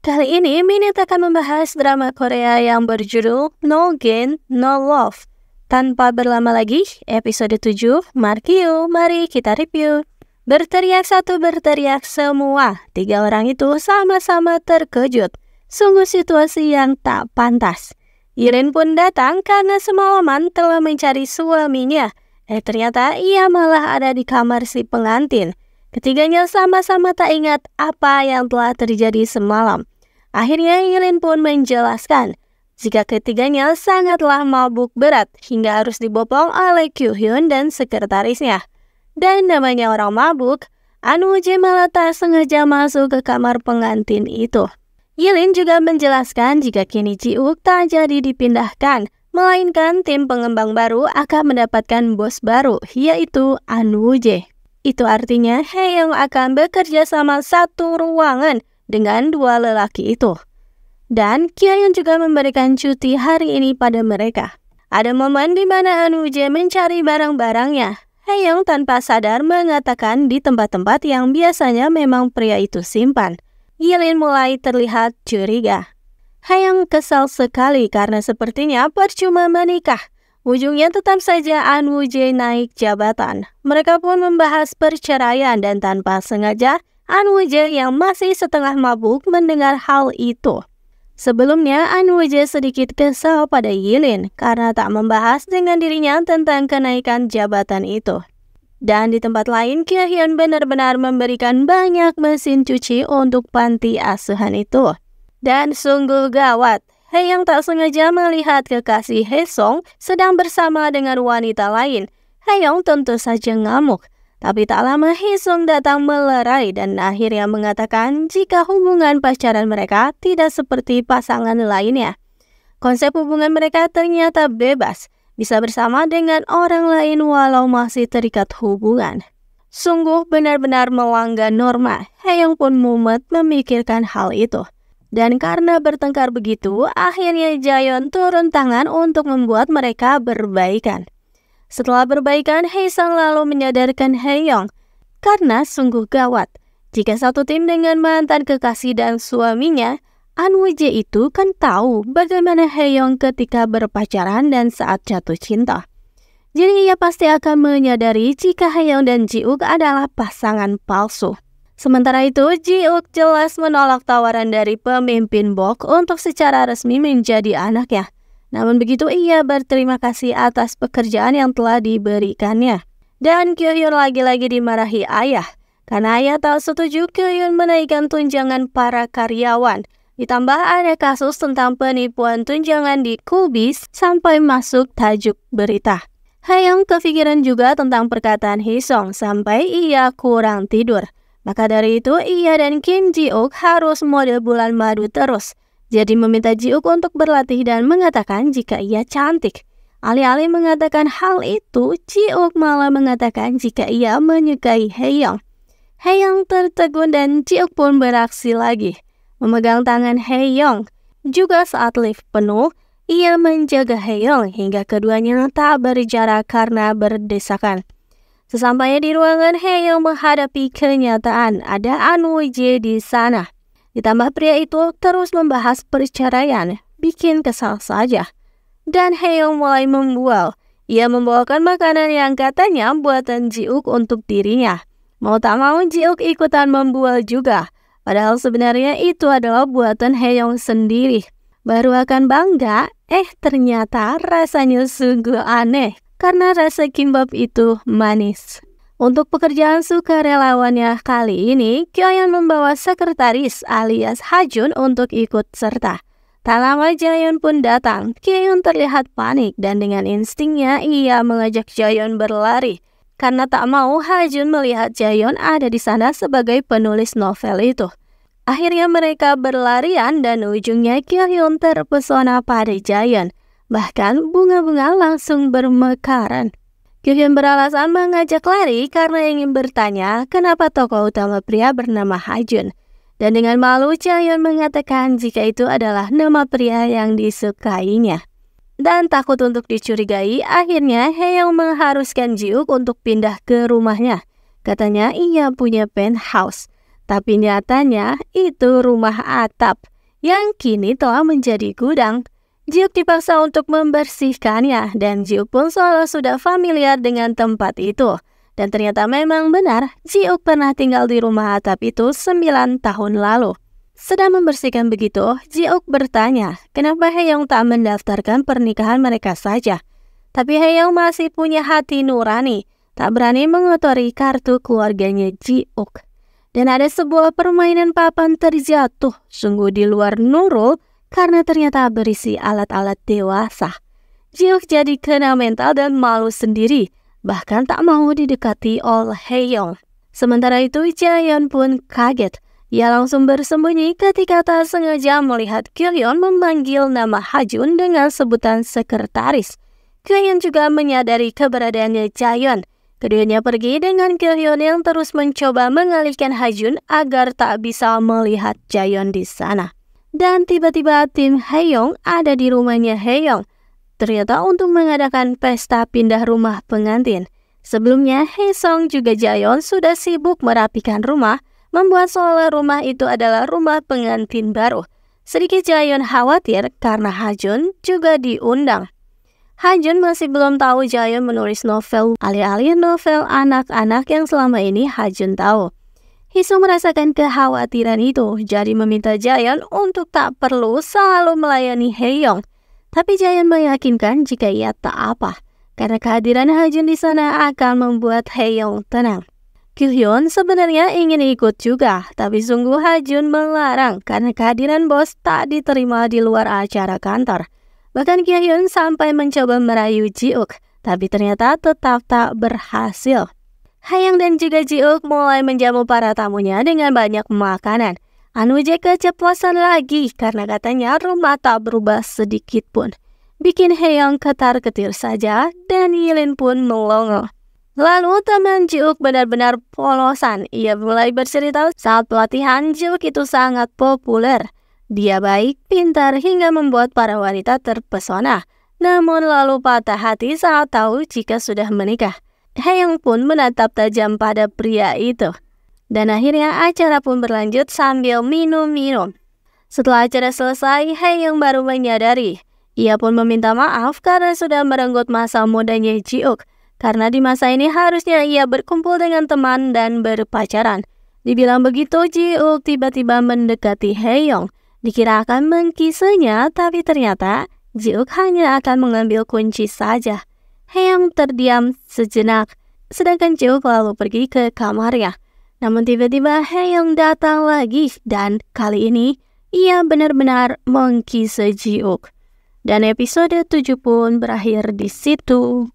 Kali ini Minit akan membahas drama Korea yang berjudul No Gain, No Love. Tanpa berlama lagi, episode 7, Markio, mari kita review. Berteriak satu, berteriak semua. 3 orang itu sama-sama terkejut. Sungguh situasi yang tak pantas. Yirin pun datang karena semalaman telah mencari suaminya. Ternyata ia malah ada di kamar si pengantin. Ketiganya sama-sama tak ingat apa yang telah terjadi semalam. Akhirnya Yirin pun menjelaskan jika ketiganya sangatlah mabuk berat hingga harus dibopong oleh Kyuhyun dan sekretarisnya. Dan namanya orang mabuk, Anwoo-jae malah tak sengaja masuk ke kamar pengantin itu. Yirin juga menjelaskan jika kini Ji-wook tak jadi dipindahkan, melainkan tim pengembang baru akan mendapatkan bos baru, yaitu Anwoo-jae. Itu artinya Haeyoung akan bekerja sama satu ruangan dengan 2 lelaki itu. Dan Kyohyun juga memberikan cuti hari ini pada mereka. Ada momen di mana Anwoo-jae mencari barang-barangnya. Haeyoung tanpa sadar mengatakan di tempat-tempat yang biasanya memang pria itu simpan. Yirin mulai terlihat curiga. Haeyoung kesal sekali karena sepertinya percuma menikah. Ujungnya tetap saja Anwoo-jae naik jabatan. Mereka pun membahas perceraian dan tanpa sengaja Anwoo-jae yang masih setengah mabuk mendengar hal itu. Sebelumnya Anwoo-jae sedikit kesal pada Yirin karena tak membahas dengan dirinya tentang kenaikan jabatan itu. Dan di tempat lain, Kyohyun benar-benar memberikan banyak mesin cuci untuk panti asuhan itu. Dan sungguh gawat, Haeyoung tak sengaja melihat kekasih Haesung sedang bersama dengan wanita lain. Haeyoung tentu saja ngamuk. Tapi tak lama Haesung datang melerai dan akhirnya mengatakan jika hubungan pacaran mereka tidak seperti pasangan lainnya. Konsep hubungan mereka ternyata bebas, bisa bersama dengan orang lain walau masih terikat hubungan. Sungguh benar-benar melanggar norma. Haeyoung pun mumet memikirkan hal itu. Dan karena bertengkar begitu, akhirnya Jaeon turun tangan untuk membuat mereka berbaikan. Setelah berbaikan, Haesung lalu menyadarkan Haeyoung karena sungguh gawat. Jika satu tim dengan mantan kekasih dan suaminya, Anwoo-jae itu kan tahu bagaimana Haeyoung ketika berpacaran dan saat jatuh cinta. Jadi ia pasti akan menyadari jika Haeyoung dan Ji-wook adalah pasangan palsu. Sementara itu, Ji-wook jelas menolak tawaran dari pemimpin BOK untuk secara resmi menjadi anaknya. Namun begitu ia berterima kasih atas pekerjaan yang telah diberikannya. Dan Kyohyun lagi-lagi dimarahi ayah, karena ayah tak setuju Kyohyun menaikkan tunjangan para karyawan. Ditambah ada kasus tentang penipuan tunjangan di Kubis sampai masuk tajuk berita. Haeyoung kepikiran juga tentang perkataan Haesung sampai ia kurang tidur. Maka dari itu, ia dan Kim Ji-wook harus mode bulan madu terus. Jadi meminta Ji-wook untuk berlatih dan mengatakan jika ia cantik. Alih-alih mengatakan hal itu, Ji-wook malah mengatakan jika ia menyukai Haeyoung. Haeyoung tertegun dan Ji-wook pun beraksi lagi, memegang tangan Haeyoung. Juga saat lift penuh, ia menjaga Haeyoung hingga keduanya tak berjarak karena berdesakan. Sesampainya di ruangan, Haeyoung menghadapi kenyataan ada Anwoo-jae di sana. Ditambah pria itu terus membahas perceraian, bikin kesal saja. Dan Haeyoung mulai membual. Ia membawakan makanan yang katanya buatan Ji-wook untuk dirinya. Mau tak mau Ji-wook ikutan membual juga. Padahal sebenarnya itu adalah buatan Haeyoung sendiri. Baru akan bangga, ternyata rasanya sungguh aneh. Karena rasa kimbap itu manis. Untuk pekerjaan sukarelawannya kali ini, Kyohyun membawa sekretaris alias Hajun untuk ikut serta. Tak lama Jaeon pun datang. Kyohyun terlihat panik dan dengan instingnya ia mengajak Jaeon berlari. Karena tak mau Hajun melihat Jaeon ada di sana sebagai penulis novel itu. Akhirnya mereka berlarian dan ujungnya Kyohyun terpesona pada Jaeon. Bahkan bunga-bunga langsung bermekaran. Kyohyun beralasan mengajak lari karena ingin bertanya kenapa tokoh utama pria bernama Hajun. Dan dengan malu Jaeon mengatakan jika itu adalah nama pria yang disukainya. Dan takut untuk dicurigai, akhirnya Haeyoung mengharuskan Ji-wook untuk pindah ke rumahnya. Katanya ia punya penthouse. Tapi nyatanya itu rumah atap. yang kini telah menjadi gudang. Ji-uk dipaksa untuk membersihkannya dan Ji-uk pun seolah sudah familiar dengan tempat itu. Dan ternyata memang benar, Ji-uk pernah tinggal di rumah atap itu 9 tahun lalu. Sedang membersihkan begitu, Ji-uk bertanya, kenapa Hae-young tak mendaftarkan pernikahan mereka saja? Tapi Hae-young masih punya hati nurani, tak berani mengotori kartu keluarganya Ji-uk. Dan ada sebuah permainan papan terjatuh, sungguh di luar Nurul, karena ternyata berisi alat-alat dewasa. Ji-uk jadi kena mental dan malu sendiri, bahkan tak mau didekati oleh Hae-young. Sementara itu Jaeon pun kaget. Ia langsung bersembunyi ketika tak sengaja melihat Kyo-hyun memanggil nama Ha-jun dengan sebutan sekretaris. Kyo-hyun juga menyadari keberadaannya Jaeon. Keduanya pergi dengan Kyo-hyun yang terus mencoba mengalihkan Ha-jun agar tak bisa melihat Jaeon di sana. Dan tiba-tiba tim Hae-young ada di rumahnya Hae-young. Ternyata untuk mengadakan pesta pindah rumah pengantin. Sebelumnya Hae-sung juga Jaeon sudah sibuk merapikan rumah, membuat seolah rumah itu adalah rumah pengantin baru. Sedikit Jaeon khawatir karena Ha-jun juga diundang. Ha-jun masih belum tahu Jaeon menulis novel alih-alih novel anak-anak yang selama ini Ha-jun tahu. Hae-sung merasakan kekhawatiran itu, jadi meminta Jaeon untuk tak perlu selalu melayani Hae-young. Tapi Jaeon meyakinkan jika ia tak apa, karena kehadiran Ha-jun di sana akan membuat Hae-young tenang. Kyo-hyun sebenarnya ingin ikut juga, tapi sungguh Ha-jun melarang karena kehadiran bos tak diterima di luar acara kantor. Bahkan Kyo-hyun sampai mencoba merayu Ji-uk, tapi ternyata tetap tak berhasil. Hae-young dan juga Ji-uk mulai menjamu para tamunya dengan banyak makanan. Anu-jae keceplosan lagi karena katanya rumah tak berubah sedikit pun. Bikin Hae-young ketar-ketir saja dan Yilin pun melongo. Lalu teman Ji-uk benar-benar polosan. Ia mulai bercerita saat pelatihan Ji-uk itu sangat populer. Dia baik, pintar hingga membuat para wanita terpesona. Namun lalu patah hati saat tahu jika sudah menikah. Hae-young pun menatap tajam pada pria itu. Dan akhirnya acara pun berlanjut sambil minum-minum. Setelah acara selesai, Hae-young baru menyadari. Ia pun meminta maaf karena sudah merenggut masa mudanya Ji-uk. Karena di masa ini harusnya ia berkumpul dengan teman dan berpacaran. Dibilang begitu, Ji-uk tiba-tiba mendekati Hae-young. Dikira akan mengkisahnya, tapi ternyata Ji-uk hanya akan mengambil kunci saja. Hae-young terdiam sejenak, sedangkan Ji-uk lalu pergi ke kamarnya. Namun tiba-tiba Hae-young datang lagi dan kali ini ia benar-benar mengkisah Ji-uk. Dan episode 7 pun berakhir di situ.